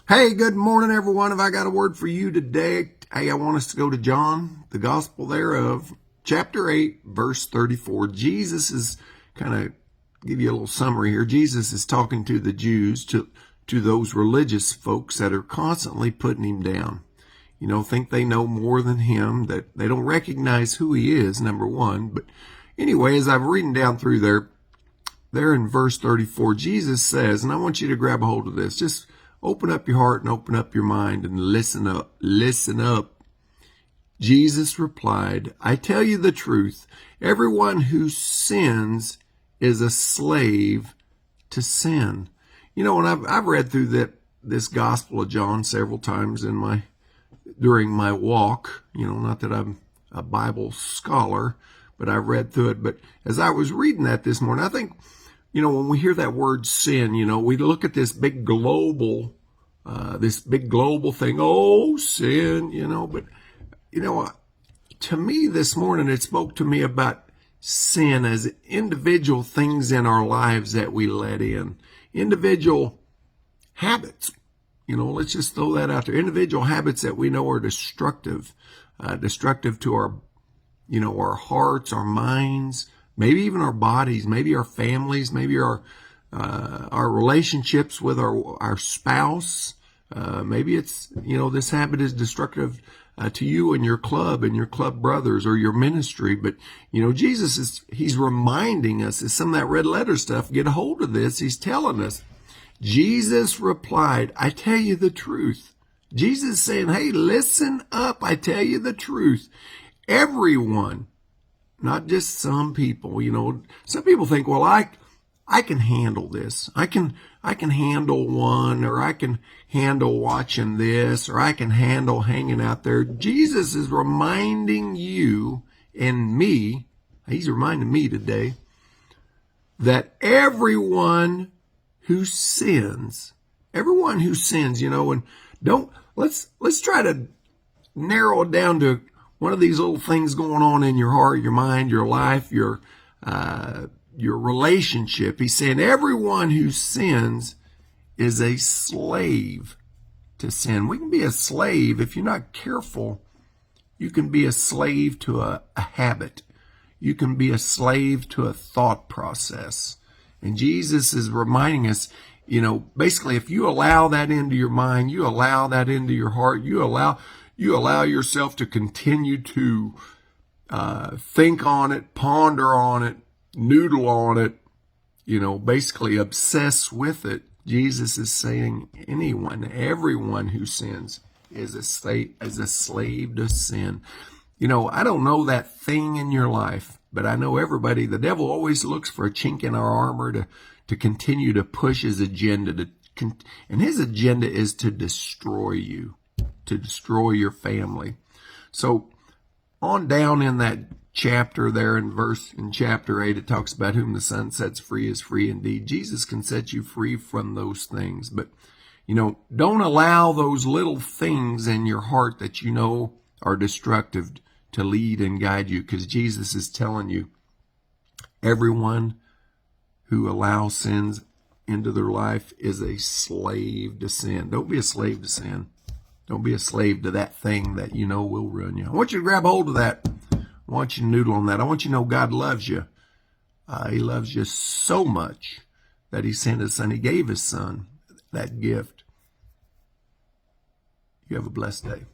Hey, good morning, everyone. Have I got a word for you today? Hey, I want us to go to John, the gospel thereof, chapter 8, verse 34. Jesus is kind of give you a little summary here. Jesus is talking to the Jews, to those religious folks that are constantly putting him down. You know, think they know more than him, that they don't recognize who he is, number one. But anyway, as I'm reading down through there in verse 34, Jesus says, and I want you to grab a hold of this, just open up your heart and open up your mind and listen up. Listen up. Jesus replied, I tell you the truth. Everyone who sins is a slave to sin. You know, and I've read through this Gospel of John several times during my walk. You know, not that I'm a Bible scholar, but I've read through it. But as I was reading that this morning, I think, you know, when we hear that word sin, you know, we look at this big global thing, oh, sin, you know, but, you know, to me this morning, it spoke to me about sin as individual things in our lives that we let in, individual habits. You know, let's just throw that out there. Individual habits that we know are destructive to our, you know, our hearts, our minds, maybe even our bodies, maybe our families, maybe our relationships with our spouse. Maybe it's, you know, this habit is destructive to you and your club brothers or your ministry. But, you know, he's reminding us, as some of that red letter stuff, get a hold of this. He's telling us, Jesus replied, I tell you the truth. Jesus is saying, hey, listen up. I tell you the truth. Everyone, not just some people, you know, some people think, well, I can handle this. I can handle one, or I can handle watching this, or I can handle hanging out there. Jesus is reminding you and me, he's reminding me today, that everyone who sins, you know, and let's try to narrow it down to one of these little things going on in your heart, your mind, your life, your relationship. He's saying everyone who sins is a slave to sin. We can be a slave. If you're not careful, you can be a slave to a habit. You can be a slave to a thought process. And Jesus is reminding us, you know, basically, if you allow that into your mind, you allow that into your heart, you allow yourself to continue to think on it, ponder on it, noodle on it, you know, basically obsess with it. Jesus is saying everyone who sins is a slave to sin. You know, I don't know that thing in your life, but I know the devil always looks for a chink in our armor to continue to push his agenda, and his agenda is to destroy you, to destroy your family. So on down in that chapter there in chapter 8, it talks about whom the Son sets free is free indeed. Jesus can set you free from those things. But, you know, don't allow those little things in your heart that you know are destructive to lead and guide you, because Jesus is telling you, everyone who allows sins into their life is a slave to sin. Don't be a slave to sin. Don't be a slave to that thing that you know will ruin you. I want you to grab hold of that. I want you to noodle on that. I want you to know God loves you. He loves you so much that he sent his son. He gave his son that gift. You have a blessed day.